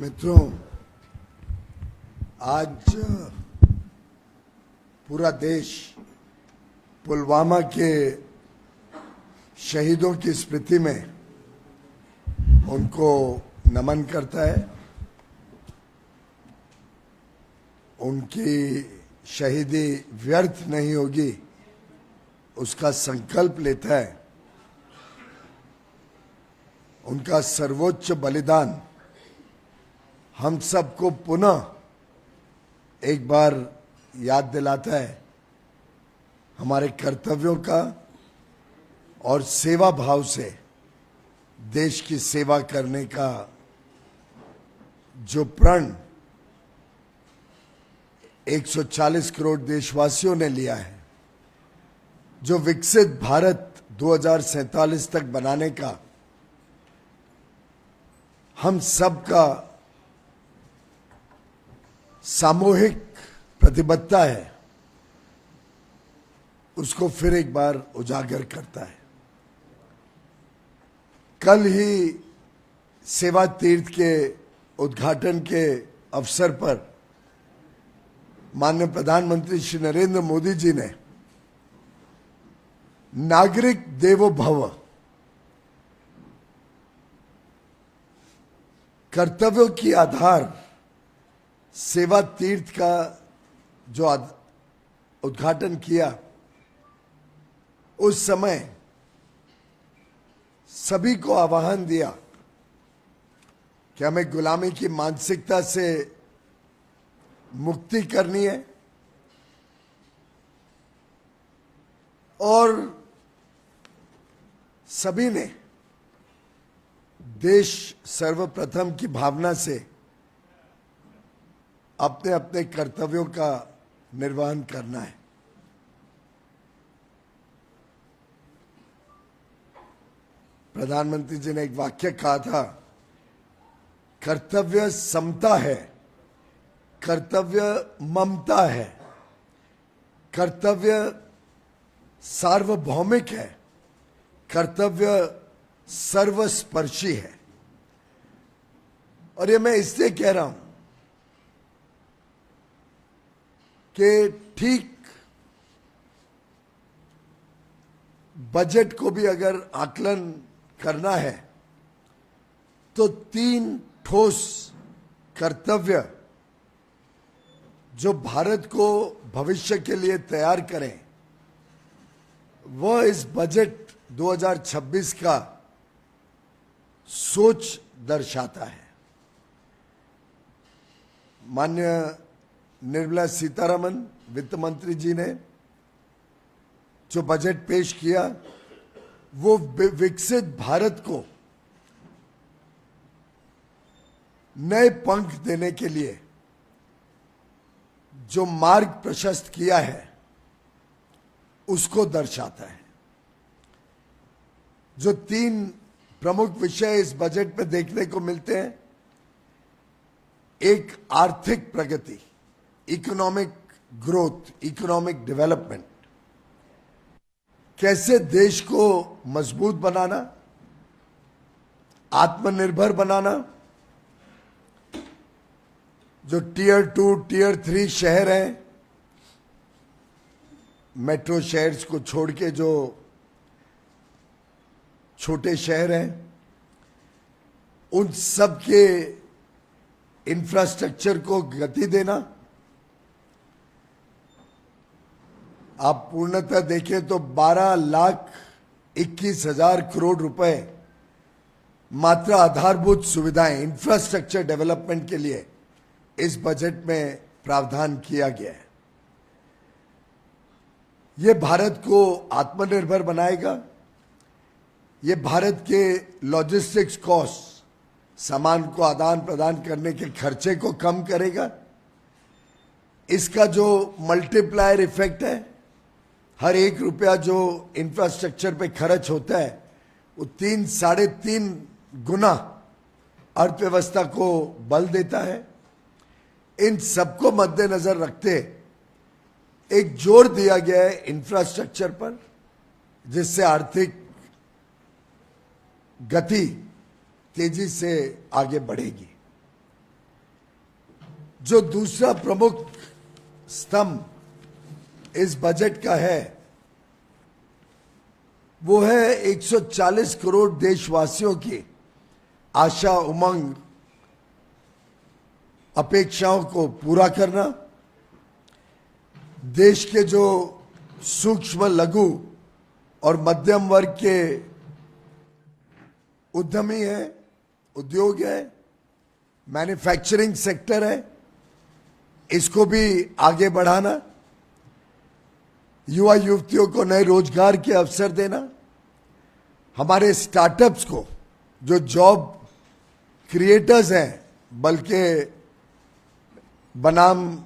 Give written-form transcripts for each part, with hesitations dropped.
मित्रों, आज पूरा देश पुलवामा के शहीदों की स्मृति में उनको नमन करता है, उनकी शहीदी व्यर्थ नहीं होगी उसका संकल्प लेता है। उनका सर्वोच्च बलिदान हम सबको पुनः एक बार याद दिलाता है हमारे कर्तव्यों का और सेवा भाव से देश की सेवा करने का जो प्रण 140 करोड़ देशवासियों ने लिया है, जो विकसित भारत 2047 तक बनाने का हम सब का सामूहिक प्रतिबद्धता है, उसको फिर एक बार उजागर करता है। कल ही सेवा तीर्थ के उद्घाटन के अवसर पर माननीय प्रधानमंत्री श्री नरेंद्र मोदी जी ने नागरिक देवो भव, कर्तव्यों की आधार सेवा तीर्थ का जो उद्घाटन किया, उस समय सभी को आह्वान दिया कि हमें गुलामी की मानसिकता से मुक्ति करनी है और सभी ने देश सर्वप्रथम की भावना से अपने अपने कर्तव्यों का निर्वहन करना है। प्रधानमंत्री जी ने एक वाक्य कहा था, कर्तव्य समता है, कर्तव्य ममता है, कर्तव्य सार्वभौमिक है, कर्तव्य सर्वस्पर्शी है। और ये मैं इसलिए कह रहा हूं कि ठीक बजट को भी अगर आकलन करना है तो 3 ठोस कर्तव्य जो भारत को भविष्य के लिए तैयार करें, वह इस बजट 2026 का सोच दर्शाता है। माननीय निर्मला सीतारमन वित्त मंत्री जी ने जो बजट पेश किया, वो विकसित भारत को नए पंख देने के लिए जो मार्ग प्रशस्त किया है, उसको दर्शाता है। जो 3 प्रमुख विषय इस बजट में देखने को मिलते हैं, एक आर्थिक प्रगति, इकोनॉमिक ग्रोथ, इकोनॉमिक डेवलपमेंट, कैसे देश को मजबूत बनाना, आत्मनिर्भर बनाना। जो टियर 2, टियर 3 शहर हैं, मेट्रो शहर्स को छोड़ के जो छोटे शहर हैं, उन सब के इंफ्रास्ट्रक्चर को गति देना। आप पूर्णतः देखें तो 12,21,000 करोड़ रुपए मात्र आधारभूत सुविधाएं, इंफ्रास्ट्रक्चर डेवलपमेंट के लिए इस बजट में प्रावधान किया गया है। ये भारत को आत्मनिर्भर बनाएगा, ये भारत के लॉजिस्टिक्स कॉस्ट, सामान को आदान प्रदान करने के खर्चे को कम करेगा। इसका जो मल्टीप्लायर इफेक्ट है, हर 1 रुपया जो इंफ्रास्ट्रक्चर पे खर्च होता है, वो 3-3.5 गुना अर्थव्यवस्था को बल देता है। इन सबको मद्देनजर रखते एक जोर दिया गया है इंफ्रास्ट्रक्चर पर, जिससे आर्थिक गति तेजी से आगे बढ़ेगी। जो दूसरा प्रमुख स्तंभ इस बजट का है वो है 140 करोड़ देशवासियों की आशा, उमंग, अपेक्षाओं को पूरा करना। देश के जो सूक्ष्म, लघु और मध्यम वर्ग के उद्यमी है, उद्योग है, मैन्युफैक्चरिंग सेक्टर है, इसको भी आगे बढ़ाना। युवा युवतियों को नए रोजगार के अवसर देना। हमारे स्टार्टअप्स को, जो जॉब क्रिएटर्स हैं बल्कि बनाम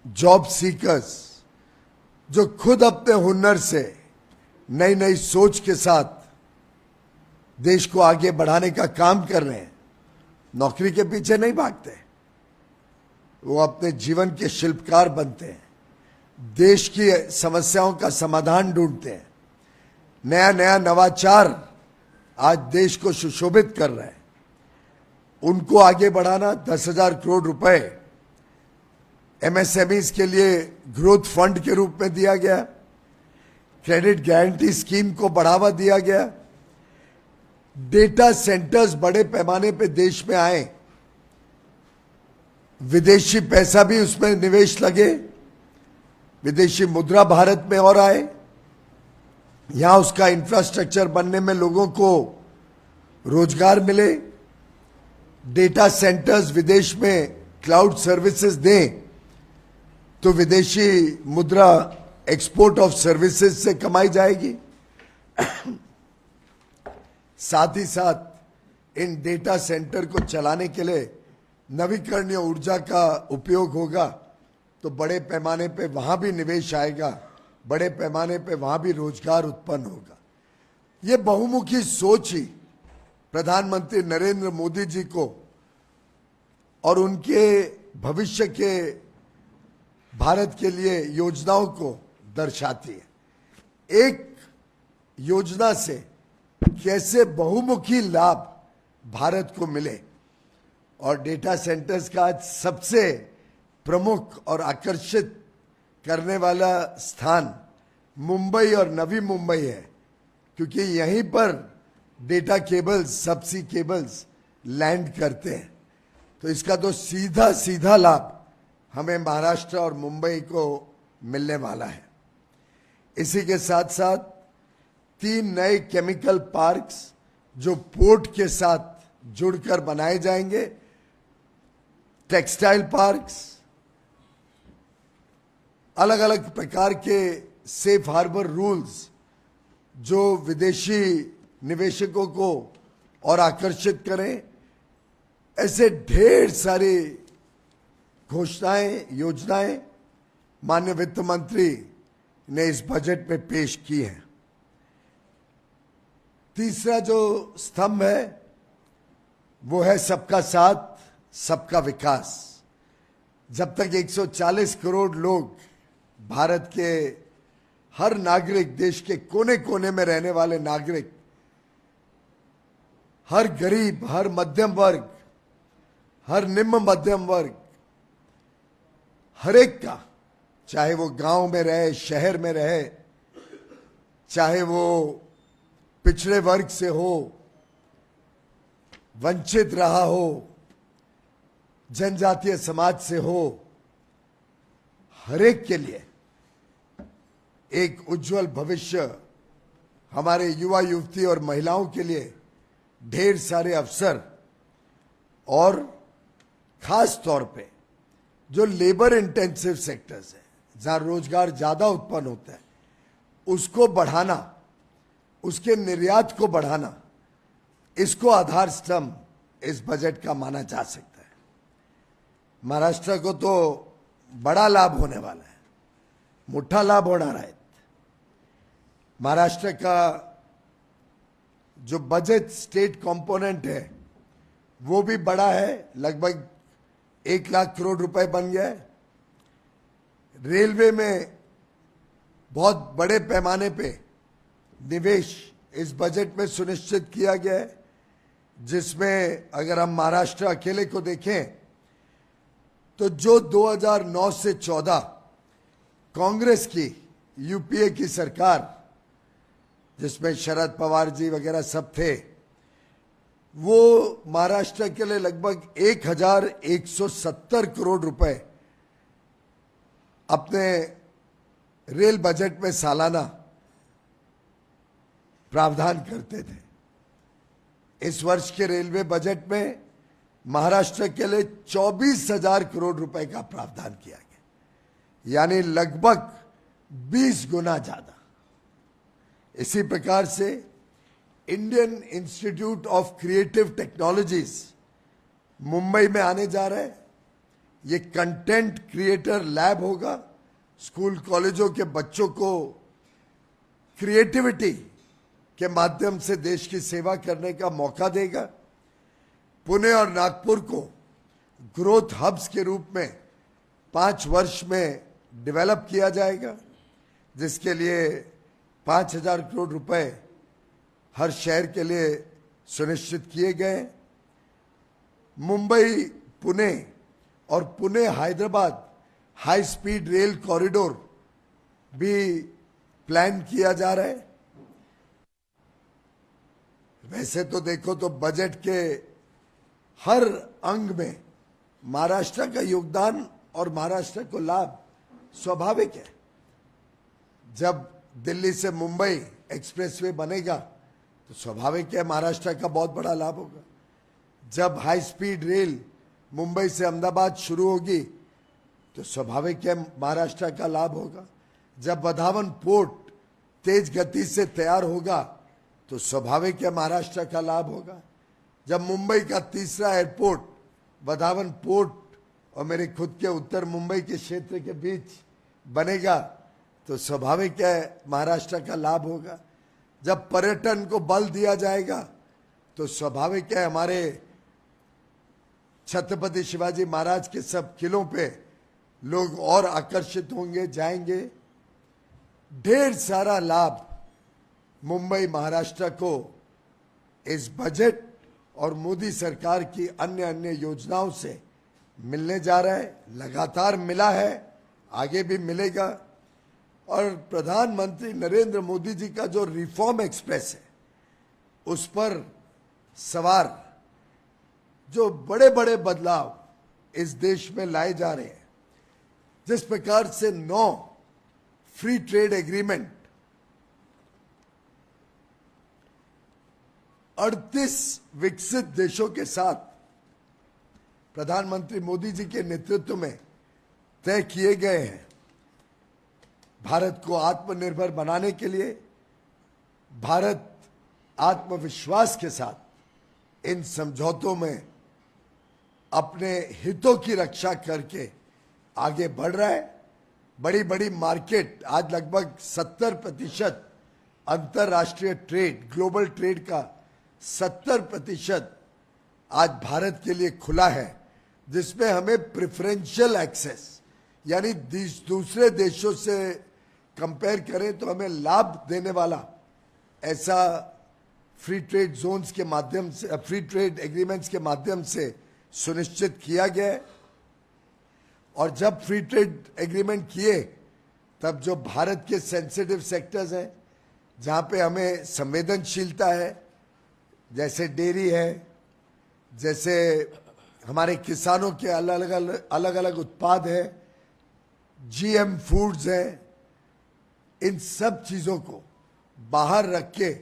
जॉब सीकर्स, जो खुद अपने हुनर से नई नई सोच के साथ देश को आगे बढ़ाने का काम कर रहे हैं, नौकरी के पीछे नहीं भागते, वो अपने जीवन के शिल्पकार बनते हैं, देश की समस्याओं का समाधान ढूंढते हैं। नया नया नवाचार आज देश को सुशोभित कर रहा है, उनको आगे बढ़ाना। 10,000 करोड़ रुपए एमएसएमईज के लिए ग्रोथ फंड के रूप में दिया गया। क्रेडिट गारंटी स्कीम को बढ़ावा दिया गया। डेटा सेंटर्स बड़े पैमाने पे देश में आए, विदेशी पैसा भी उसमें निवेश लगे, विदेशी मुद्रा भारत में और आए, यहां उसका इंफ्रास्ट्रक्चर बनने में लोगों को रोजगार मिले। डेटा सेंटर्स विदेश में क्लाउड सर्विसेज दें तो विदेशी मुद्रा एक्सपोर्ट ऑफ सर्विसेज से कमाई जाएगी। साथ ही साथ इन डेटा सेंटर को चलाने के लिए नवीकरणीय ऊर्जा का उपयोग होगा, तो बड़े पैमाने पे वहां भी निवेश आएगा, बड़े पैमाने पे वहां भी रोजगार उत्पन्न होगा। ये बहुमुखी सोच ही प्रधानमंत्री नरेंद्र मोदी जी को और उनके भविष्य के भारत के लिए योजनाओं को दर्शाती है। एक योजना से कैसे बहुमुखी लाभ भारत को मिले, और डेटा सेंटर्स का आज सबसे प्रमुख और आकर्षित करने वाला स्थान मुंबई और नवी मुंबई है, क्योंकि यहीं पर डेटा केबल्स, सबसी केबल्स लैंड करते हैं। तो इसका तो सीधा सीधा लाभ हमें महाराष्ट्र और मुंबई को मिलने वाला है। इसी के साथ साथ 3 नए केमिकल पार्क्स जो पोर्ट के साथ जुड़कर बनाए जाएंगे, टेक्सटाइल पार्क्स, अलग अलग प्रकार के सेफ हार्बर रूल्स जो विदेशी निवेशकों को और आकर्षित करें, ऐसे ढेर सारी घोषणाएं, योजनाएं माननीय वित्त मंत्री ने इस बजट में पेश की हैं। तीसरा जो स्तंभ है वो है सबका साथ, सबका विकास। जब तक 140 करोड़ लोग, भारत के हर नागरिक, देश के कोने कोने में रहने वाले नागरिक, हर गरीब, हर मध्यम वर्ग, हर निम्न मध्यम वर्ग, हर एक का, चाहे वो गांव में रहे, शहर में रहे, चाहे वो पिछड़े वर्ग से हो, वंचित रहा हो, जनजातीय समाज से हो, हर एक के लिए एक उज्जवल भविष्य, हमारे युवा युवती और महिलाओं के लिए ढेर सारे अवसर, और खास तौर पे जो लेबर इंटेंसिव सेक्टर्स है, जहां रोजगार ज्यादा उत्पन्न होता है, उसको बढ़ाना, उसके निर्यात को बढ़ाना, इसको आधार स्तंभ इस बजट का माना जा सकता है। महाराष्ट्र को तो बड़ा लाभ होने वाला है, मुठ्ठा लाभ होना रहा है। महाराष्ट्र का जो बजट स्टेट कंपोनेंट है वो भी बड़ा है, लगभग 1 लाख करोड़ रुपए बन गया है। रेलवे में बहुत बड़े पैमाने पे निवेश इस बजट में सुनिश्चित किया गया है, जिसमें अगर हम महाराष्ट्र अकेले को देखें तो जो 2009 से 14 कांग्रेस की यूपीए की सरकार, जिसमें शरद पवार जी वगैरह सब थे, वो महाराष्ट्र के लिए लगभग 1170 करोड़ रुपए अपने रेल बजट में सालाना प्रावधान करते थे। इस वर्ष के रेलवे बजट में महाराष्ट्र के लिए 24,000 करोड़ रुपए का प्रावधान किया गया, यानी लगभग 20 गुना ज्यादा। इसी प्रकार से Indian institute of creative technologies Mumbai में आने जा रहा है। ये कंटेंट क्रिएटर लैब होगा। स्कूल कॉलेजों के बच्चों को क्रिएटिविटी के माध्यम से देश की सेवा करने का मौका देगा। पुणे और नागपुर को ग्रोथ हब्स के रूप में 5 वर्ष में डेवलप किया जाएगा, जिसके लिए 5,000 करोड़ रुपए हर शहर के लिए सुनिश्चित किए गए। मुंबई पुणे और Pune Hyderabad high speed rail corridor भी प्लान किया जा रहा है। वैसे तो देखो तो बजट के हर अंग में महाराष्ट्र का योगदान और महाराष्ट्र को लाभ स्वाभाविक है। जब दिल्ली से मुंबई एक्सप्रेसवे बनेगा तो स्वाभाविक है महाराष्ट्र का बहुत बड़ा लाभ होगा। जब हाई स्पीड रेल मुंबई से अहमदाबाद शुरू होगी तो स्वाभाविक है महाराष्ट्र का लाभ होगा। जब वधावन पोर्ट तेज गति से तैयार होगा तो स्वाभाविक है महाराष्ट्र का लाभ होगा। जब मुंबई का तीसरा एयरपोर्ट वधावन पोर्ट और मेरे खुद के उत्तर मुंबई के क्षेत्र के बीच बनेगा तो स्वाभाविक है महाराष्ट्र का लाभ होगा। जब पर्यटन को बल दिया जाएगा तो स्वाभाविक है हमारे छत्रपति शिवाजी महाराज के सब किलों पे लोग और आकर्षित होंगे, जाएंगे। ढेर सारा लाभ मुंबई महाराष्ट्र को इस बजट और मोदी सरकार की अन्य अन्य योजनाओं से मिलने जा रहा है। लगातार मिला है, आगे भी मिलेगा। और प्रधानमंत्री नरेंद्र मोदी जी का जो रिफॉर्म एक्सप्रेस है उस पर सवार जो बड़े बड़े बदलाव इस देश में लाए जा रहे हैं, जिस प्रकार से 9 फ्री ट्रेड एग्रीमेंट 38 विकसित देशों के साथ प्रधानमंत्री मोदी जी के नेतृत्व में तय किए गए हैं। भारत को आत्मनिर्भर बनाने के लिए भारत आत्मविश्वास के साथ इन समझौतों में अपने हितों की रक्षा करके आगे बढ़ रहा है। बड़ी बड़ी मार्केट आज लगभग 70% अंतरराष्ट्रीय ट्रेड, ग्लोबल ट्रेड का 70% आज भारत के लिए खुला है, जिसमें हमें प्रेफरेंशियल एक्सेस यानी दूसरे देशों से कंपेयर करें तो हमें लाभ देने वाला ऐसा फ्री ट्रेड जोन्स के माध्यम से, फ्री ट्रेड एग्रीमेंट्स के माध्यम से सुनिश्चित किया गया है। और जब फ्री ट्रेड एग्रीमेंट किए तब जो भारत के सेंसिटिव सेक्टर्स हैं जहां पे हमें संवेदनशीलता है, जैसे डेयरी है, जैसे हमारे किसानों के अलग अलग उत्पाद है, जीएम फूड्स है, इन सब चीजों को बाहर रख के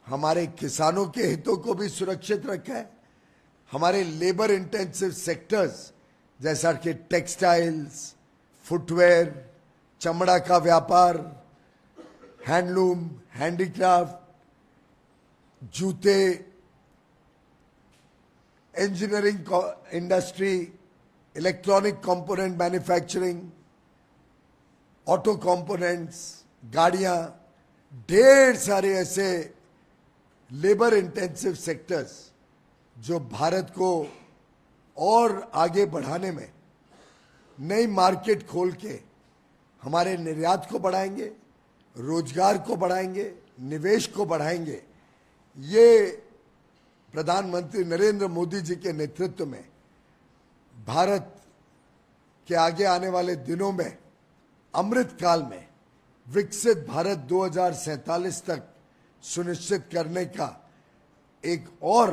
हमारे किसानों के हितों को भी सुरक्षित रखा है। हमारे लेबर इंटेंसिव सेक्टर्स जैसा कि टेक्सटाइल्स, फुटवेयर, चमड़ा का व्यापार, हैंडलूम, हैंडीक्राफ्ट, जूते, engineering industry, electronic component manufacturing, auto components, गाड़ियां, ढेर सारे ऐसे लेबर इंटेंसिव सेक्टर्स जो भारत को और आगे बढ़ाने में नई मार्केट खोल के हमारे निर्यात को बढ़ाएंगे, रोजगार को बढ़ाएंगे, निवेश को बढ़ाएंगे। ये प्रधानमंत्री नरेंद्र मोदी जी के नेतृत्व में भारत कि आगे आने वाले दिनों में अमृत काल में विकसित भारत 2047 तक सुनिश्चित करने का एक और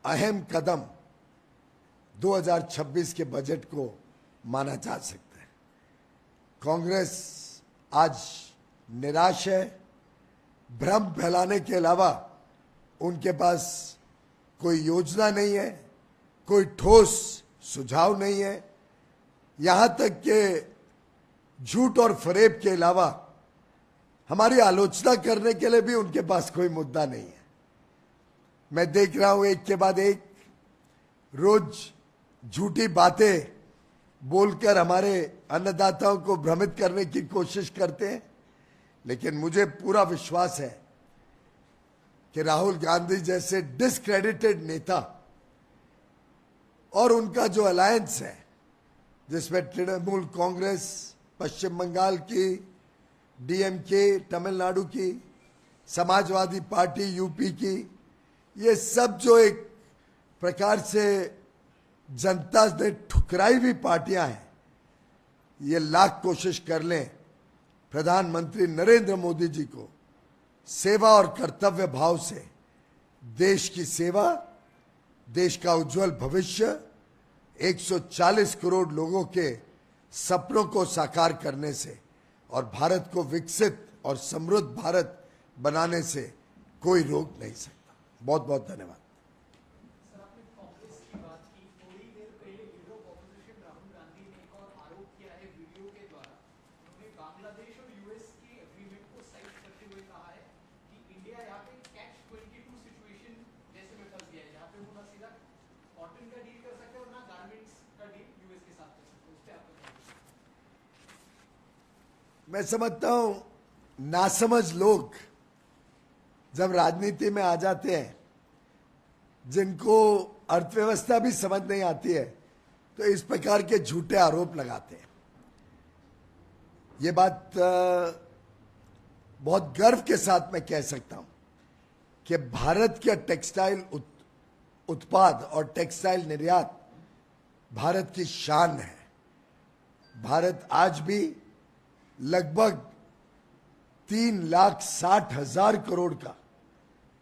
अहम कदम 2026 के बजट को माना जा सकता है। कांग्रेस आज निराश है। भ्रम फैलाने के अलावा उनके पास कोई योजना नहीं है, कोई ठोस सुझाव नहीं है। यहां तक कि झूठ और फरेब के अलावा हमारी आलोचना करने के लिए भी उनके पास कोई मुद्दा नहीं है। मैं देख रहा हूं एक के बाद एक रोज झूठी बातें बोलकर हमारे अन्नदाताओं को भ्रमित करने की कोशिश करते हैं, लेकिन मुझे पूरा विश्वास है कि राहुल गांधी जैसे डिस्क्रेडिटेड नेता और उनका जो अलायंस है, जिसमें तृणमूल कांग्रेस पश्चिम बंगाल की, डीएमके तमिलनाडु की, समाजवादी पार्टी यूपी की, ये सब जो एक प्रकार से जनता ने ठुकराई हुई पार्टियां हैं, ये लाख कोशिश कर लें प्रधानमंत्री नरेंद्र मोदी जी को सेवा और कर्तव्य भाव से देश की सेवा, देश का उज्जवल भविष्य, 140 करोड़ लोगों के सपनों को साकार करने से और भारत को विकसित और समृद्ध भारत बनाने से कोई रोक नहीं सकता। बहुत बहुत धन्यवाद। सर, आपने कांग्रेस की बात की। थोड़ी देर पहले leader of opposition Rahul Gandhi ने एक और आरोप किया है वीडियो के द्वारा। उन्होंने बांग्लादेश और यूएस के एग्रीमेंट को साइड करते हुए कहा है कि इंडिया यहाँ पे कैच 22 सिचुएशन जैसे में फंस गया है, जहाँ पे वो ना सीधा कॉटन का डील कर सकते हैं और ना गारमेंट्स का डील यूएस के साथ कर सकते हैं। उस पर आपका मैं समझता हूं नासमझ लोग जब राजनीति में आ जाते हैं, जिनको अर्थव्यवस्था भी समझ नहीं आती है, तो इस प्रकार के झूठे आरोप लगाते हैं। ये बात बहुत गर्व के साथ मैं कह सकता हूं कि भारत के टेक्सटाइल उत्पाद और टेक्सटाइल निर्यात भारत की शान है। भारत आज भी लगभग 3,60,000 करोड़ का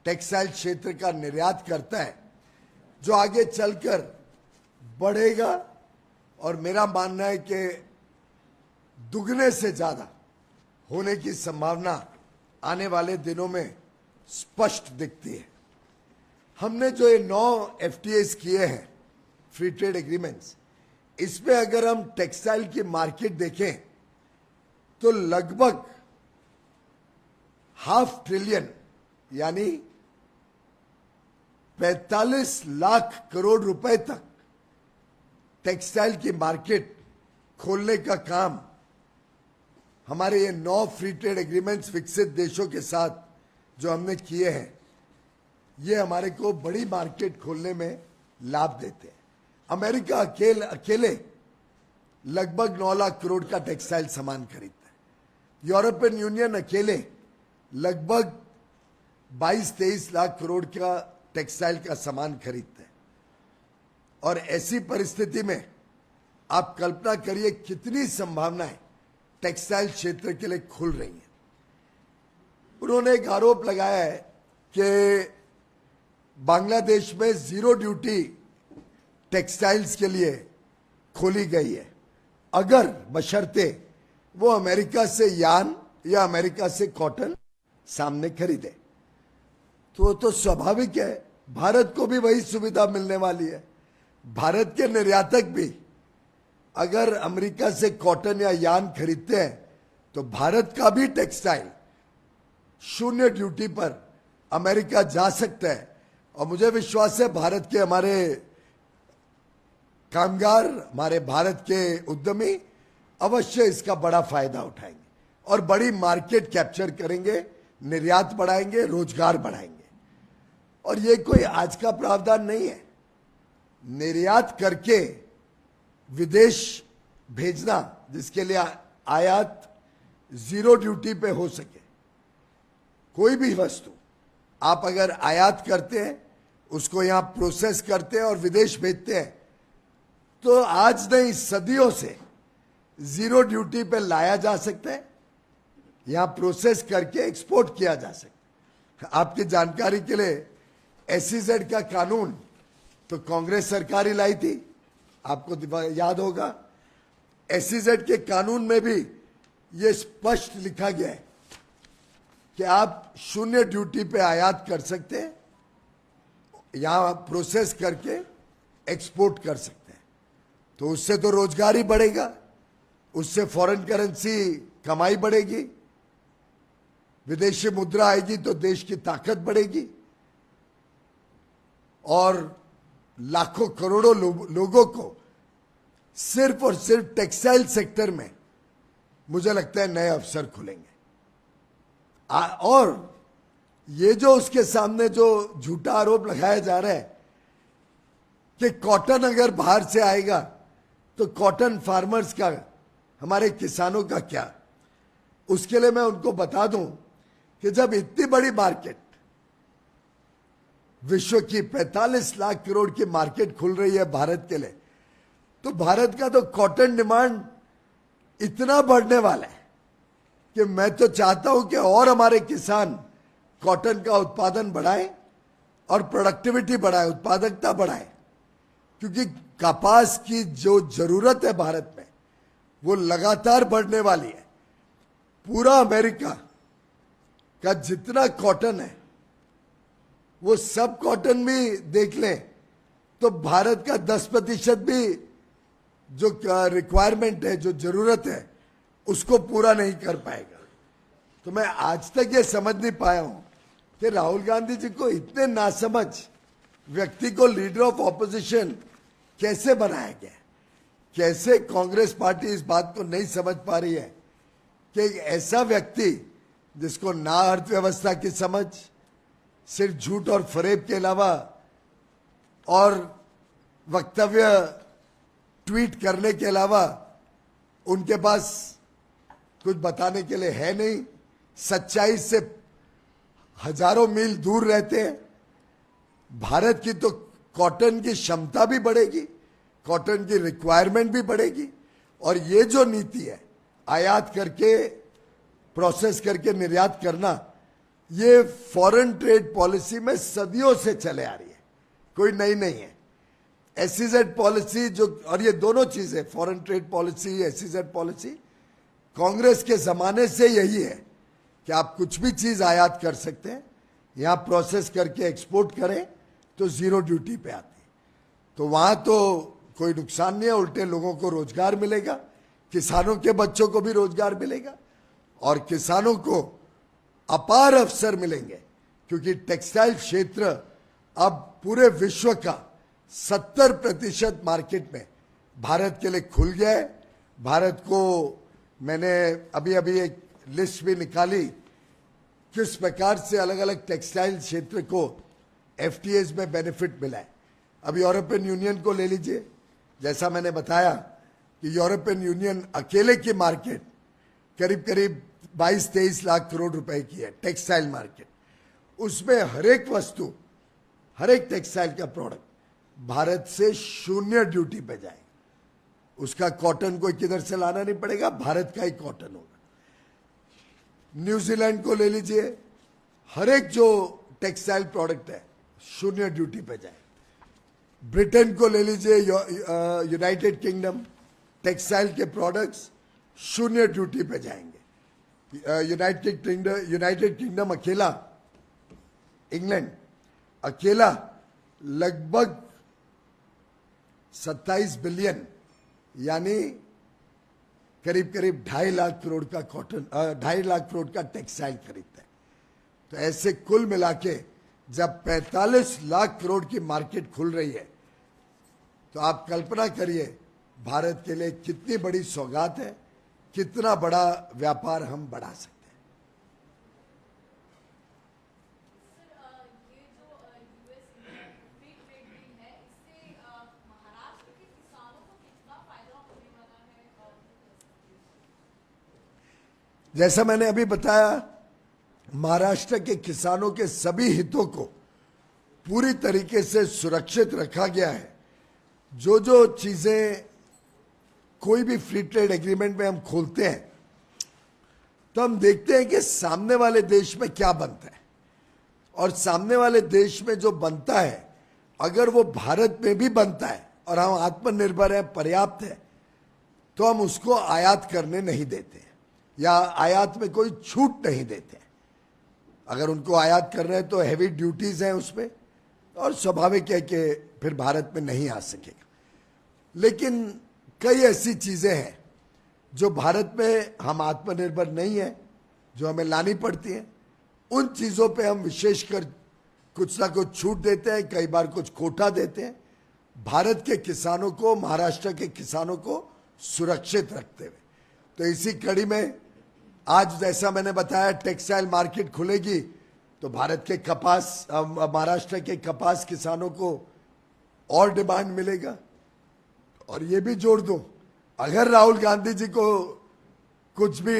टेक्सटाइल क्षेत्र का निर्यात करता है, जो आगे चलकर बढ़ेगा और मेरा मानना है कि दुगने से ज्यादा होने की संभावना आने वाले दिनों में स्पष्ट दिखती है। हमने जो ये 9 FTAs किए हैं, फ्री ट्रेड एग्रीमेंट्स, इसमें अगर हम टेक्सटाइल की मार्केट देखें तो लगभग ½ ट्रिलियन यानी 45 लाख करोड़ रुपए तक टेक्सटाइल की मार्केट खोलने का काम हमारे ये 9 फ्री ट्रेड एग्रीमेंट्स विकसित देशों के साथ जो हमने किए हैं, ये हमारे को बड़ी मार्केट खोलने में लाभ देते हैं। अमेरिका अकेले लगभग 9 लाख करोड़ का टेक्सटाइल सामान खरीदता है। यूरोपियन यूनियन अकेले लगभग 22-23 लाख करोड़ का टेक्सटाइल का सामान खरीदते हैं। और ऐसी परिस्थिति में आप कल्पना करिए कितनी संभावनाएं टेक्सटाइल क्षेत्र के लिए खुल रही हैं। उन्होंने एक आरोप लगाया है कि बांग्लादेश में जीरो ड्यूटी टेक्सटाइल्स के लिए खोली गई है, अगर बशर्ते वो अमेरिका से यान या अमेरिका से कॉटन सामने खरीदे। तो स्वाभाविक है, भारत को भी वही सुविधा मिलने वाली है। भारत के निर्यातक भी अगर अमेरिका से कॉटन या यान खरीदते हैं तो भारत का भी टेक्सटाइल 0 ड्यूटी पर अमेरिका जा सकता है। और मुझे विश्वास है भारत के हमारे कामगार, हमारे भारत के उद्यमी अवश्य इसका बड़ा फायदा उठाएंगे और बड़ी मार्केट कैप्चर करेंगे, निर्यात बढ़ाएंगे, रोजगार बढ़ाएंगे। और ये कोई आज का प्रावधान नहीं है। निर्यात करके विदेश भेजना, जिसके लिए आयात जीरो ड्यूटी पे हो सके, कोई भी वस्तु आप अगर आयात करते हैं, उसको यहां प्रोसेस करते हैं और विदेश भेजते हैं, तो आज नहीं सदियों से जीरो ड्यूटी पे लाया जा सकता है, यहां प्रोसेस करके एक्सपोर्ट किया जा सकता है। आपकी जानकारी के लिए एसईजेड का कानून तो कांग्रेस सरकार ही लाई थी, आपको याद होगा। एसईजेड के कानून में भी यह स्पष्ट लिखा गया है कि आप शून्य ड्यूटी पे आयात कर सकते हैं, यहां प्रोसेस करके एक्सपोर्ट कर सकते हैं। तो उससे तो रोजगार ही बढ़ेगा, उससे फॉरेन करेंसी कमाई बढ़ेगी, विदेशी मुद्रा आएगी तो देश की ताकत बढ़ेगी और लाखों करोड़ों लोगों को सिर्फ और सिर्फ टेक्सटाइल सेक्टर में मुझे लगता है नए अवसर खुलेंगे। और ये जो उसके सामने जो झूठा आरोप लगाया जा रहा है कि कॉटन अगर बाहर से आएगा तो कॉटन फार्मर्स का, हमारे किसानों का क्या, उसके लिए मैं उनको बता दूं कि जब इतनी बड़ी मार्केट, विश्व की 45 लाख करोड़ की मार्केट खुल रही है भारत के लिए, तो भारत का तो कॉटन डिमांड इतना बढ़ने वाला है कि मैं तो चाहता हूं कि और हमारे किसान कॉटन का उत्पादन बढ़ाएं और प्रोडक्टिविटी बढ़ाए, उत्पादकता बढ़ाए, क्योंकि कपास की जो जरूरत है भारत में वो लगातार बढ़ने वाली है। पूरा अमेरिका का जितना कॉटन है वो सब कॉटन भी देख लें तो भारत का 10% भी जो रिक्वायरमेंट है, जो जरूरत है, उसको पूरा नहीं कर पाएगा। तो मैं आज तक ये समझ नहीं पाया हूं कि राहुल गांधी जी को इतने नासमझ व्यक्ति को लीडर ऑफ ऑपोजिशन कैसे बनाया गया, कैसे कांग्रेस पार्टी इस बात को नहीं समझ पा रही है कि एक ऐसा व्यक्ति जिसको ना अर्थव्यवस्था की समझ, सिर्फ झूठ और फरेब के अलावा और वक्तव्य ट्वीट करने के अलावा उनके पास कुछ बताने के लिए है नहीं, सच्चाई से हजारों मील दूर रहते हैं। भारत की तो कॉटन की क्षमता भी बढ़ेगी, कॉटन की रिक्वायरमेंट भी बढ़ेगी, और ये जो नीति है आयात करके प्रोसेस करके निर्यात करना, ये फॉरेन ट्रेड पॉलिसी में सदियों से चले आ रही है, कोई नई नहीं है। एसईजेड पॉलिसी जो, और ये दोनों चीजें, foreign trade policy, SEZ policy, Congress के जमाने से यही है कि आप कुछ भी चीज आयात कर सकते हैं, यहां प्रोसेस करके एक्सपोर्ट करें तो जीरो ड्यूटी पे आती है। तो वहां तो कोई नुकसान नहीं है, उल्टे लोगों को रोजगार मिलेगा, किसानों के बच्चों को भी रोजगार मिलेगा और किसानों को अपार अवसर मिलेंगे, क्योंकि टेक्सटाइल क्षेत्र अब पूरे विश्व का 70% मार्केट में भारत के लिए खुल गया है। भारत को, मैंने अभी अभी एक लिस्ट भी निकाली किस प्रकार से अलग अलग टेक्सटाइल क्षेत्र को एफटीएस में बेनिफिट मिला है। अब यूरोपियन यूनियन को ले लीजिए, जैसा मैंने बताया कि यूरोपियन यूनियन अकेले की मार्केट करीब करीब 22-23 लाख करोड़ रुपए की है, टेक्सटाइल मार्केट। उसमें हर एक वस्तु, हर एक टेक्सटाइल का प्रोडक्ट भारत से शून्य ड्यूटी पे जाएगा। उसका कॉटन कोई किधर से लाना नहीं पड़ेगा, भारत का ही कॉटन होगा। न्यूजीलैंड को ले लीजिए, हर एक जो टेक्सटाइल प्रोडक्ट है शून्य ड्यूटी पे जाए। ब्रिटेन को ले लीजिए, यूनाइटेड किंगडम, टेक्सटाइल के प्रोडक्ट्स शून्य ड्यूटी पे जाएंगे। यूनाइटेड किंगडम अकेला, इंग्लैंड अकेला लगभग 27 बिलियन यानी करीब करीब 2.5 लाख करोड़ का कॉटन, 2.5 लाख करोड़ का टेक्सटाइल खरीदता है। तो ऐसे कुल मिला के जब 45 लाख करोड़ की मार्केट खुल रही है, तो आप कल्पना करिए भारत के लिए कितनी बड़ी सौगात है, कितना बड़ा व्यापार हम बढ़ा सकते हैं। जैसा मैंने अभी बताया, महाराष्ट्र के किसानों के सभी हितों को पूरी तरीके से सुरक्षित रखा गया है। जो जो चीजें कोई भी फ्री ट्रेड एग्रीमेंट में हम खोलते हैं तो हम देखते हैं कि सामने वाले देश में क्या बनता है, और सामने वाले देश में जो बनता है अगर वो भारत में भी बनता है और हम आत्मनिर्भर हैं, पर्याप्त है, तो हम उसको आयात करने नहीं देते या आयात में कोई छूट नहीं देते। अगर उनको आयात कर रहे हैं तो हैवी ड्यूटीज हैं उस पर, और स्वाभाविक है कि फिर भारत में नहीं आ सकेगा। लेकिन कई ऐसी चीजें हैं जो भारत में हम आत्मनिर्भर नहीं है, जो हमें लानी पड़ती हैं। उन चीजों पे हम विशेषकर कुछ ना कुछ छूट देते हैं, कई बार कुछ कोटा देते हैं, भारत के किसानों को, महाराष्ट्र के किसानों को सुरक्षित रखते हुए। तो इसी कड़ी में आज जैसा मैंने बताया टेक्सटाइल मार्केट खुलेगी तो भारत के कपास, महाराष्ट्र के कपास किसानों को और डिमांड मिलेगा। और ये भी जोड़ दूं, अगर राहुल गांधी जी को कुछ भी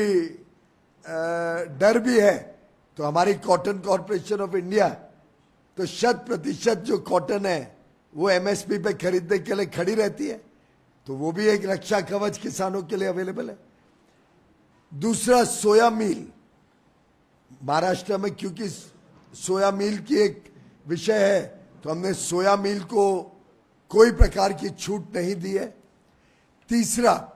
डर भी है तो हमारी कॉटन कॉरपोरेशन ऑफ इंडिया तो 100% जो कॉटन है वो एमएसपी पे खरीदने के लिए खड़ी रहती है, तो वो भी एक रक्षा कवच किसानों के लिए अवेलेबल है। दूसरा, सोया मील, महाराष्ट्र में क्योंकि सोया मील की एक विषय है तो हमने सोया मील को कोई प्रकार की छूट नहीं दी है। तीसरा,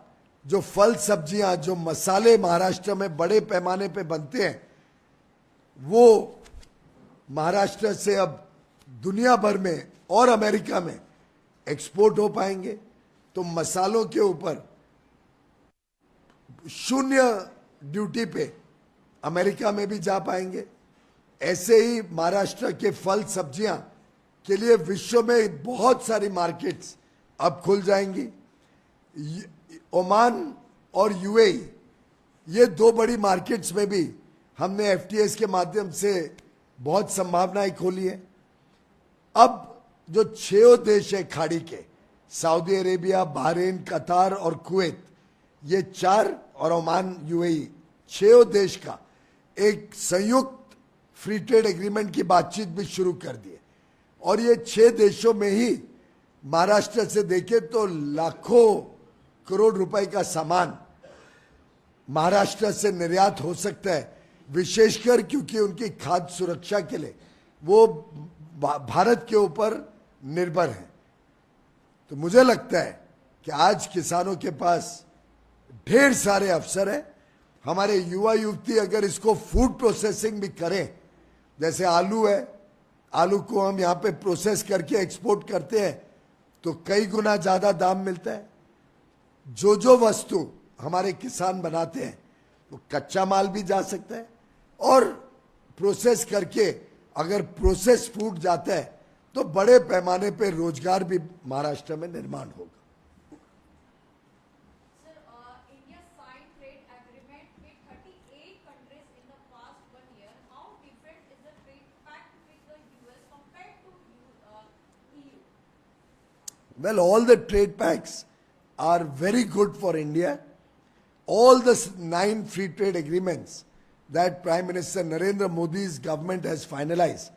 जो फल सब्जियां, जो मसाले महाराष्ट्र में बड़े पैमाने पे बनते हैं वो महाराष्ट्र से अब दुनिया भर में और अमेरिका में एक्सपोर्ट हो पाएंगे, तो मसालों के ऊपर 0 ड्यूटी पे अमेरिका में भी जा पाएंगे। ऐसे ही महाराष्ट्र के फल सब्जियां के लिए विश्व में बहुत सारी मार्केट्स अब खुल जाएंगी। ओमान और यूएई, ये 2 बड़ी मार्केट्स में भी हमने एफटीएस के माध्यम से बहुत संभावनाएं खोली है। अब जो 6 देश है खाड़ी के, सऊदी अरेबिया, बहरीन, कतार और कुवैत, ये 4 और ओमान, यूएई, 6 देश का एक संयुक्त फ्री ट्रेड एग्रीमेंट की बातचीत भी शुरू कर दी है। और ये 6 देशों में ही महाराष्ट्र से देखें तो लाखों करोड़ रुपए का सामान महाराष्ट्र से निर्यात हो सकता है, विशेषकर क्योंकि उनकी खाद्य सुरक्षा के लिए वो भारत के ऊपर निर्भर है। तो मुझे लगता है कि आज किसानों के पास ढेर सारे अवसर हैं। हमारे युवा युवती अगर इसको फूड प्रोसेसिंग भी करें, जैसे आलू है, आलू को हम यहाँ पे प्रोसेस करके एक्सपोर्ट करते हैं तो कई गुना ज्यादा दाम मिलता है। जो वस्तु हमारे किसान बनाते हैं वो कच्चा माल भी जा सकता है, और प्रोसेस करके अगर प्रोसेस फूड जाता है तो बड़े पैमाने पे रोजगार भी महाराष्ट्र में निर्माण होगा। India signed trade agreement with 38 countries in the past 1 year. How different is the trade pact with the US compared to EU? Well, all the trade pacts are very good for India. All the 9 free trade agreements that Prime Minister Narendra Modi's government has finalized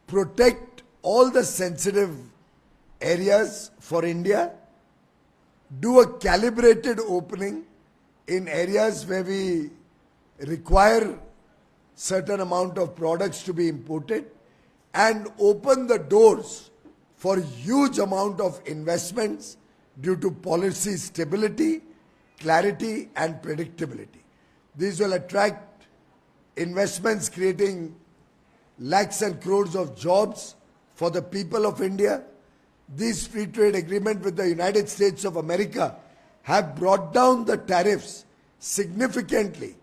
protect all the sensitive areas for India, do a calibrated opening in areas where we require certain amount of products to be imported, and open the doors for huge amount of investments due to policy stability, clarity and predictability. These will attract investments creating lakhs and crores of jobs for the people of India. These free trade agreement with the United States of America have brought down the tariffs significantly,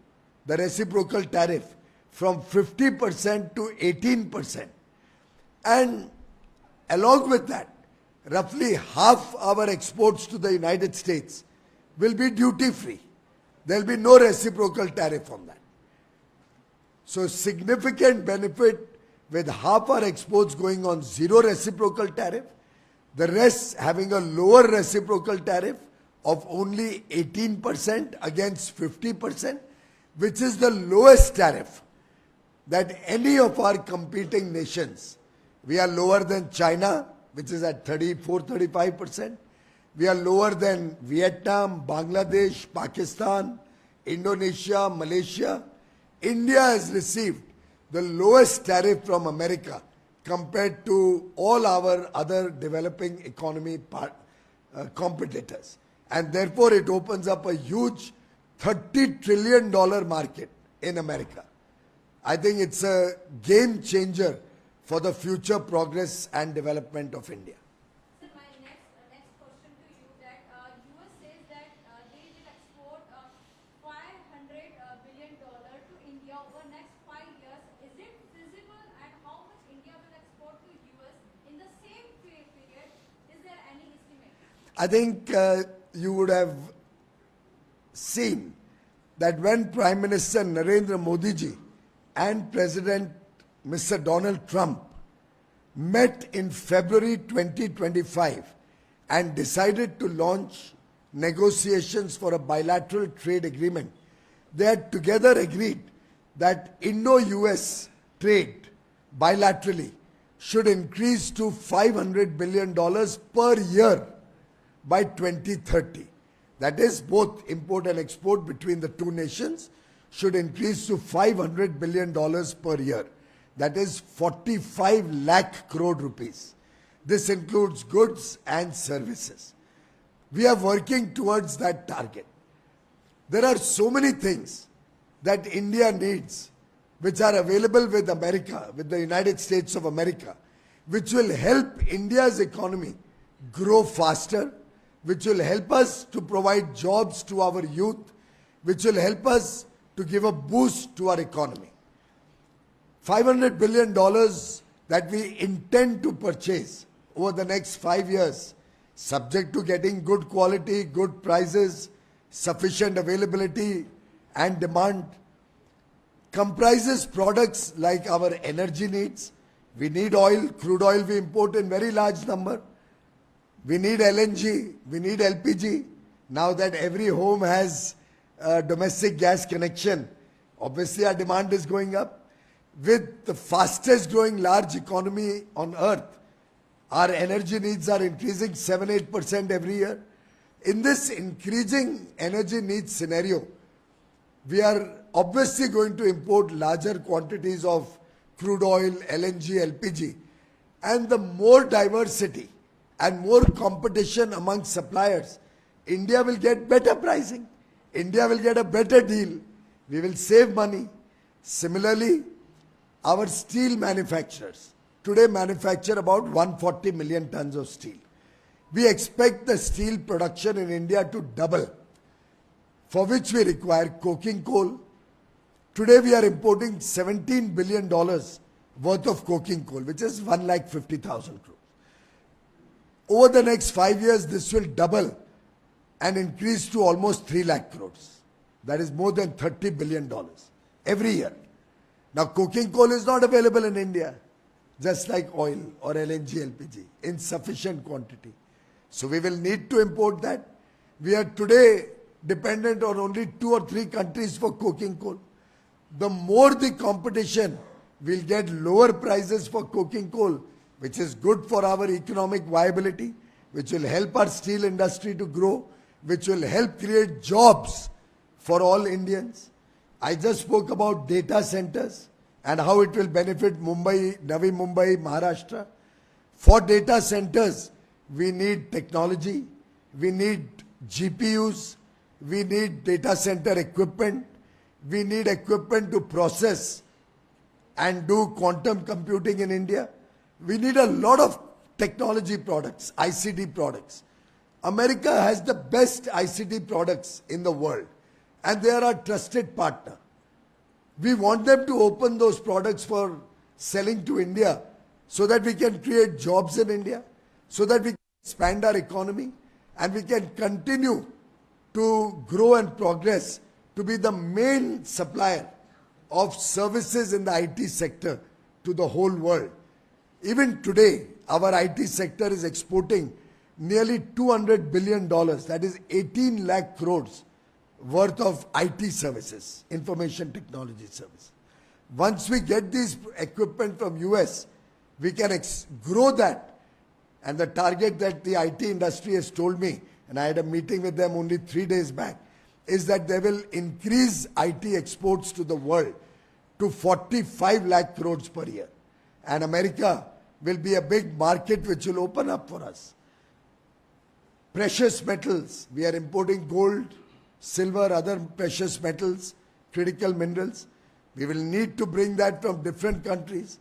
the reciprocal tariff from 50% to 18%. And along with that, roughly half our exports to the United States will be duty free. There will be no reciprocal tariff on that. So significant benefit with half our exports going on 0 reciprocal tariff, the rest having a lower reciprocal tariff of only 18% against 50%, which is the lowest tariff that any of our competing nations. We are lower than China, which is at 34-35%. We are lower than Vietnam, Bangladesh, Pakistan, Indonesia, Malaysia. India has received the lowest tariff from America compared to all our other developing economy competitors. And therefore it opens up a huge $30 trillion market in America. I think it's a game changer for the future progress and development of India. Sir, my next question to you that US says that they will export $500 billion to India over next 5 years. Is it feasible, and how much India will export to US in the same period? Is there any estimate? I think you would have seen that when Prime Minister Narendra Modi ji and President Mr. Donald Trump met in February 2025 and decided to launch negotiations for a bilateral trade agreement, they had together agreed that Indo-US trade bilaterally should increase to $500 billion per year by 2030. That is, both import and export between the two nations should increase to $500 billion per year. That is 45 lakh crore rupees. This includes goods and services. We are working towards that target. There are so many things that India needs which are available with America, with the United States of America, which will help India's economy grow faster, which will help us to provide jobs to our youth, which will help us to give a boost to our economy. $500 billion that we intend to purchase over the next 5 years, subject to getting good quality, good prices, sufficient availability and demand, comprises products like our energy needs. We need oil, crude oil we import in very large number. We need LNG, we need LPG. Now that every home has a domestic gas connection, obviously our demand is going up. With the fastest growing large economy on earth, our energy needs are increasing 7-8% every year. In this increasing energy needs scenario, we are obviously going to import larger quantities of crude oil, LNG, LPG, and the more diversity and more competition among suppliers, India will get better pricing. India will get a better deal. We will save money. Similarly, our steel manufacturers today manufacture about 140 million tons of steel. We expect the steel production in India to double, for which we require coking coal. Today we are importing $17 billion worth of coking coal, which is 150,000 crores. Over the next 5 years, this will double and increase to almost 3 lakh crores. That is more than $30 billion every year. Now, coking coal is not available in India, just like oil or LNG, LPG, in sufficient quantity. So we will need to import that. We are today dependent on only 2 or 3 countries for coking coal. The more the competition, we'll get lower prices for coking coal, which is good for our economic viability, which will help our steel industry to grow, which will help create jobs for all Indians. I just spoke about data centers and how it will benefit Mumbai, Navi Mumbai, Maharashtra. For data centers, we need technology, we need GPUs, we need data center equipment, we need equipment to process and do quantum computing in India. We need a lot of technology products, ICT products. America has the best ICT products in the world, and they are our trusted partner. We want them to open those products for selling to India so that we can create jobs in India, so that we can expand our economy, and we can continue to grow and progress to be the main supplier of services in the IT sector to the whole world. Even today, our IT sector is exporting nearly $200 billion, that is 18 lakh crores worth of IT services, information technology services. Once we get these equipment from US, we can grow that And the target that the IT industry has told me, and I had a meeting with them only 3 days back, is that they will increase IT exports to the world to 45 lakh crores per year. And America will be a big market which will open up for us. Precious metals, we are importing gold, silver, other precious metals, critical minerals. We will need to bring that from different countries.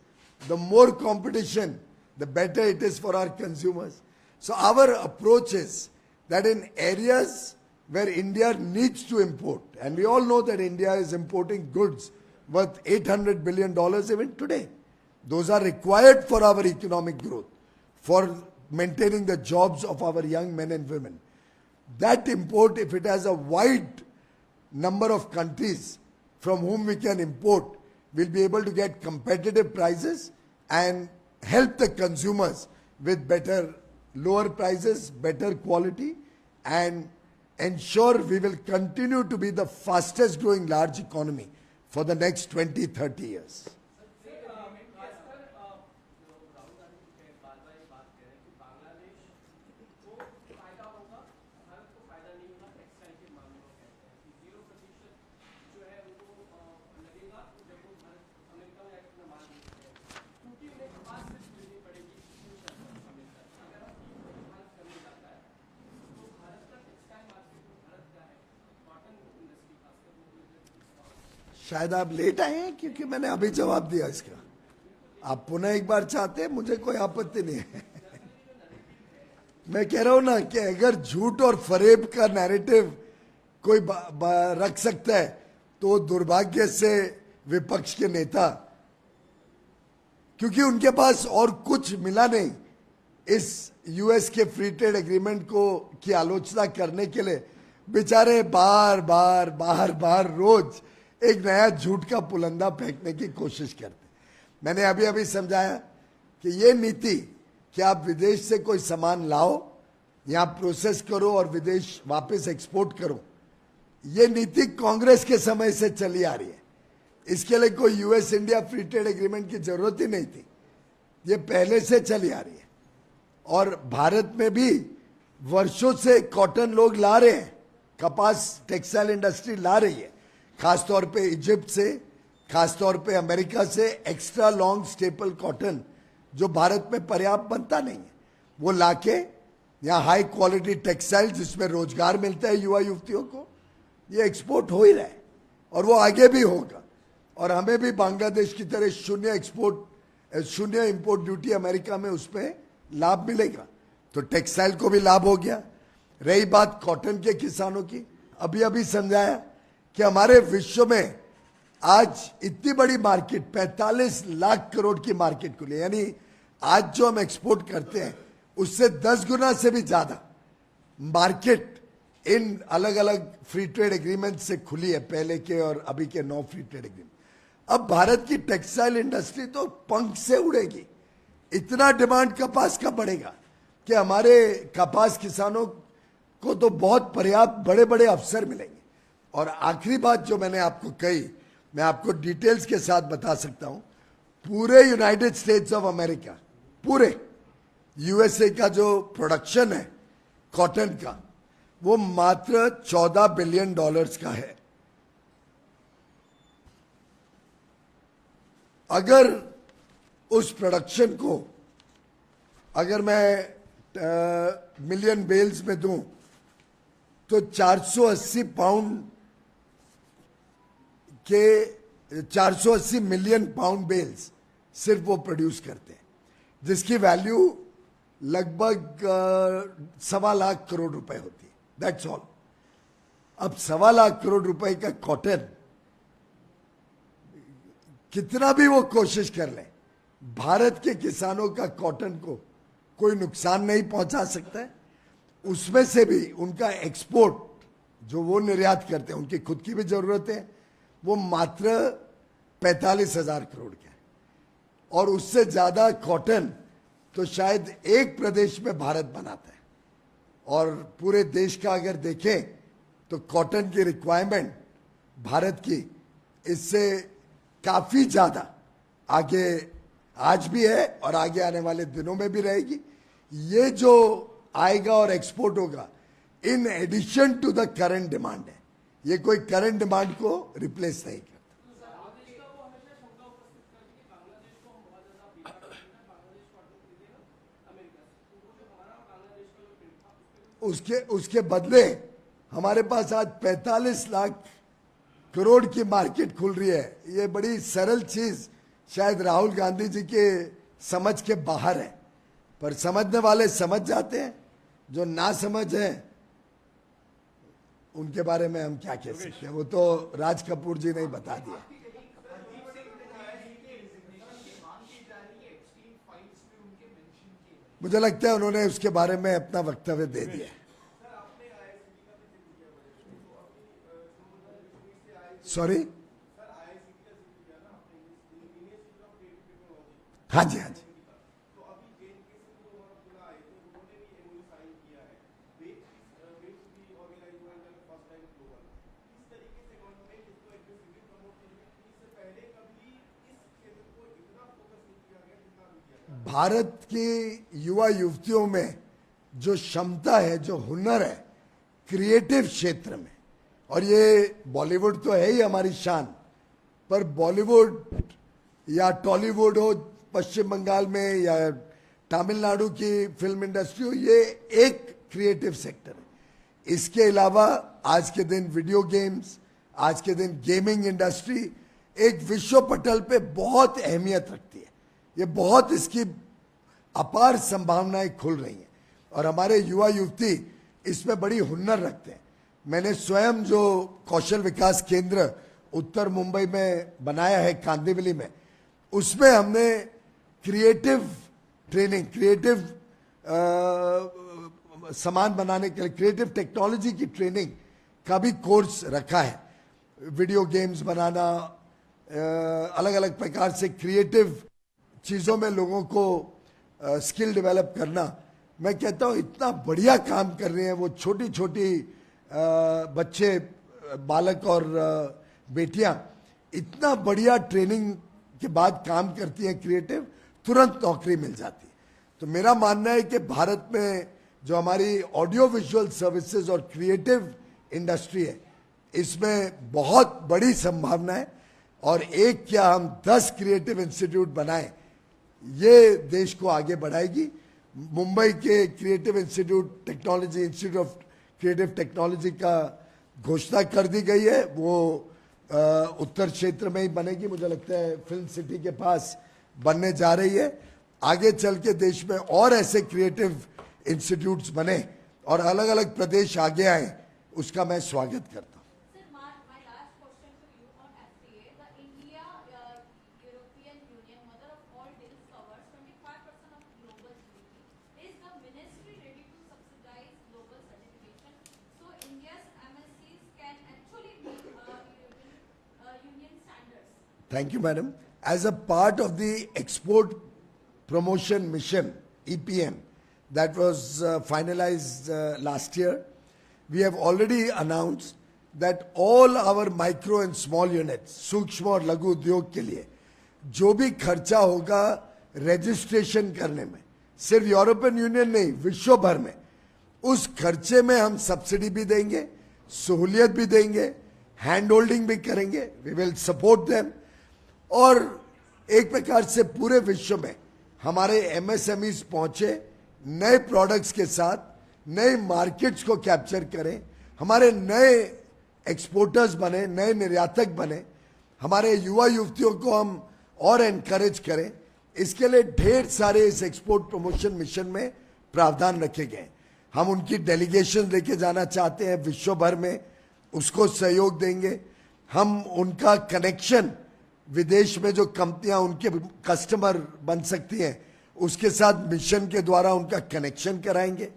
The more competition, the better it is for our consumers. So our approach is that in areas where India needs to import, and we all know that India is importing goods worth $800 billion even today. Those are required for our economic growth, for maintaining the jobs of our young men and women. That import, if it has a wide number of countries from whom we can import, we'll be able to get competitive prices and help the consumers with better, lower prices, better quality, and ensure we will continue to be the fastest growing large economy for the next 20, 30 years. शायद आप late आए हैं क्योंकि मैंने अभी जवाब दिया इसका. आप पुनः एक बार चाहते हैं, मुझे कोई आपत्ति नहीं है. मैं कह रहा हूं ना कि अगर झूठ और फरेब का नैरेटिव कोई रख सकता है तो दुर्भाग्य से विपक्ष के नेता, क्योंकि उनके पास और कुछ मिला नहीं इस यूएस के फ्री ट्रेड एग्रीमेंट को की आलोचना करने के लिए, बेचारे बार बार रोज एक नया झूठ का पुलंदा फेंकने की कोशिश करते. मैंने अभी अभी समझाया कि ये नीति कि आप विदेश से कोई सामान लाओ, यहां प्रोसेस करो और विदेश वापस एक्सपोर्ट करो, ये नीति कांग्रेस के समय से चली आ रही है. इसके लिए कोई US India free trade agreement की जरूरत ही नहीं थी. ये पहले से चली आ रही है. और भारत में भी वर्षों से कॉटन लोग ला रहे हैं, कपास टेक्सटाइल इंडस्ट्री ला रही है, खासतौर पे इजिप्ट से, खासतौर पे अमेरिका से एक्स्ट्रा लॉन्ग स्टेपल कॉटन जो भारत में पर्याप्त बनता नहीं है, वो लाके यहाँ हाई क्वालिटी टेक्सटाइल जिसमें रोजगार मिलता है युवा युवतियों को, ये एक्सपोर्ट हो ही रहा है और वो आगे भी होगा. और हमें भी बांग्लादेश की तरह शून्य इंपोर्ट ड्यूटी अमेरिका में उस पर लाभ मिलेगा. तो टेक्सटाइल को भी लाभ हो गया. रही बात कॉटन के किसानों की, अभी अभी समझाया कि हमारे विश्व में आज इतनी बड़ी मार्केट 45 लाख करोड़ की मार्केट खुली, यानी आज जो हम एक्सपोर्ट करते हैं उससे 10 गुना से भी ज्यादा मार्केट इन अलग अलग फ्री ट्रेड एग्रीमेंट से खुली है, पहले के और अभी के 9 फ्री ट्रेड एग्रीमेंट. अब भारत की टेक्सटाइल इंडस्ट्री तो पंख से उड़ेगी. इतना डिमांड कपास का बढ़ेगा कि हमारे कपास किसानों को तो बहुत पर्याप्त बड़े बड़े अवसर मिलेंगे. और आखिरी बात जो मैंने आपको कही, मैं आपको डिटेल्स के साथ बता सकता हूं. पूरे यूनाइटेड स्टेट्स ऑफ अमेरिका, पूरे यूएसए का जो प्रोडक्शन है कॉटन का, वो मात्र $14 बिलियन का है. अगर उस प्रोडक्शन को अगर मैं मिलियन बेल्स में दूं तो 480 पाउंड के 480 मिलियन पाउंड बेल्स सिर्फ वो प्रोड्यूस करते हैं, जिसकी वैल्यू लगभग 1.25 लाख करोड़ रुपए होती है. That's all. अब 1.25 लाख करोड़ रुपए का कॉटन, कितना भी वो कोशिश कर ले, भारत के किसानों का कॉटन को कोई नुकसान नहीं पहुंचा सकता है. उसमें से भी उनका एक्सपोर्ट जो वो निर्यात करते हैं, उनकी खुद की भी जरूरत है, वो मात्र 45,000 करोड़ का है. और उससे ज्यादा कॉटन तो शायद एक प्रदेश में भारत बनाता है. और पूरे देश का अगर देखें तो कॉटन की रिक्वायरमेंट भारत की इससे काफी ज्यादा आगे आज भी है और आगे आने वाले दिनों में भी रहेगी. ये जो आएगा और एक्सपोर्ट होगा in addition to the current demand है, ये कोई करंट डिमांड को रिप्लेस नहीं करता। उसके बदले हमारे पास आज 45 लाख करोड़ की मार्केट खुल रही है। ये बड़ी सरल चीज शायद राहुल गांधी जी के समझ के बाहर है, पर समझने वाले समझ जाते हैं, जो ना समझ है उनके बारे में हम क्या कह सकते हैं, वो तो राज कपूर जी ने ही बता दिया। मुझे लगता है उन्होंने उसके बारे में अपना वक्तव्य दे दिया। सॉरी, हाँ जी, हाँ जी। भारत की युवा युवतियों में जो क्षमता है, जो हुनर है क्रिएटिव क्षेत्र में, और ये बॉलीवुड तो है ही हमारी शान, पर बॉलीवुड या टॉलीवुड हो पश्चिम बंगाल में या तमिलनाडु की फिल्म इंडस्ट्री हो, ये एक क्रिएटिव सेक्टर है। इसके अलावा आज के दिन वीडियो गेम्स, आज के दिन गेमिंग इंडस्ट्री एक विश्व पटल पे बहुत अहमियत रखती है। ये बहुत इसकी अपार संभावनाएं खुल रही हैं और हमारे युवा युवती इसमें बड़ी हुनर रखते हैं। मैंने स्वयं जो कौशल विकास केंद्र उत्तर मुंबई में बनाया है कांदिवली में, उसमें हमने क्रिएटिव ट्रेनिंग, क्रिएटिव सामान बनाने के लिए क्रिएटिव टेक्नोलॉजी की ट्रेनिंग का भी कोर्स रखा है। वीडियो गेम्स बनाना, अलग अलग प्रकार से क्रिएटिव चीज़ों में लोगों को स्किल डेवलप करना। मैं कहता हूँ इतना बढ़िया काम कर रहे हैं वो छोटी छोटी बच्चे, बालक और बेटियां, इतना बढ़िया ट्रेनिंग के बाद काम करती हैं क्रिएटिव, तुरंत नौकरी मिल जाती है। तो मेरा मानना है कि भारत में जो हमारी ऑडियो विजुअल सर्विसेज और क्रिएटिव इंडस्ट्री है, इसमें बहुत बड़ी संभावना है। और एक क्या, हम 10 क्रिएटिव इंस्टीट्यूट बनाएं, ये देश को आगे बढ़ाएगी। मुंबई के creative institute technology, institute of creative technology का घोषणा कर दी गई है। वो उत्तर क्षेत्र में ही बनेगी, मुझे लगता है फिल्म सिटी के पास बनने जा रही है। आगे चल के देश में और ऐसे क्रिएटिव इंस्टीट्यूट्स बने और अलग अलग प्रदेश आगे आए, उसका मैं स्वागत करता हूँ। Sir, my last question to you on FTA. The India European Union, mother of all deals, covers 25% of global GDP. Is the ministry ready to subsidize global certification so India's MNCs can actually meet European Union standards? Thank you, madam. As a part of the Export Promotion Mission, EPM, that was finalized last year, we have already announced that all our micro and small units, सूक्ष्म और लघु उद्योग के लिए जो भी खर्चा होगा रजिस्ट्रेशन करने में, सिर्फ यूरोपियन यूनियन नहीं, विश्व भर में, उस खर्चे में हम सब्सिडी भी देंगे, सहूलियत भी देंगे, हैंड होल्डिंग भी करेंगे, वी विल सपोर्ट देम। और एक प्रकार से पूरे विश्व में हमारे एमएसएमईज पहुंचे, नए प्रोडक्ट्स के साथ नए मार्केट्स को कैप्चर करें, हमारे नए एक्सपोर्टर्स बने, नए निर्यातक बने, हमारे युवा युवतियों को हम और एनकरेज करें। इसके लिए ढेर सारे इस एक्सपोर्ट प्रमोशन मिशन में प्रावधान रखे गए। हम उनकी डेलीगेशन लेके जाना चाहते हैं विश्व भर में, उसको सहयोग देंगे। हम उनका कनेक्शन विदेश में जो कंपनियां उनके कस्टमर बन सकती हैं, उसके साथ मिशन के द्वारा उनका कनेक्शन कराएंगे।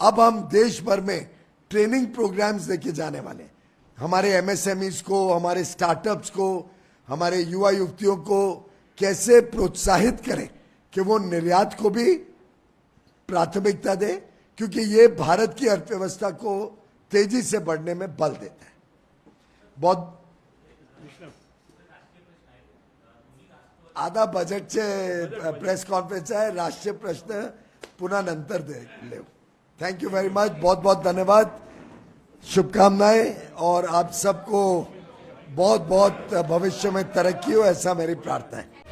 अब हम देश भर में ट्रेनिंग प्रोग्राम्स लेके जाने वाले हैं, हमारे एमएसएमईज को, हमारे स्टार्टअप्स को, हमारे युवा युवतियों को कैसे प्रोत्साहित करें कि वो निर्यात को भी प्राथमिकता दें, क्योंकि ये भारत की अर्थव्यवस्था को तेजी से बढ़ने में बल देता है। बहुत आधा बजेटचे प्रेस कॉन्फरन्स आहे, राष्ट्रीय प्रश्न पुन्हा नंतर ले थैंक यू वेरी मच, बहुत बहुत धन्यवाद, शुभकामनाएं और आप सबको बहुत बहुत भविष्य में तरक्की हो, ऐसा मेरी प्रार्थना है।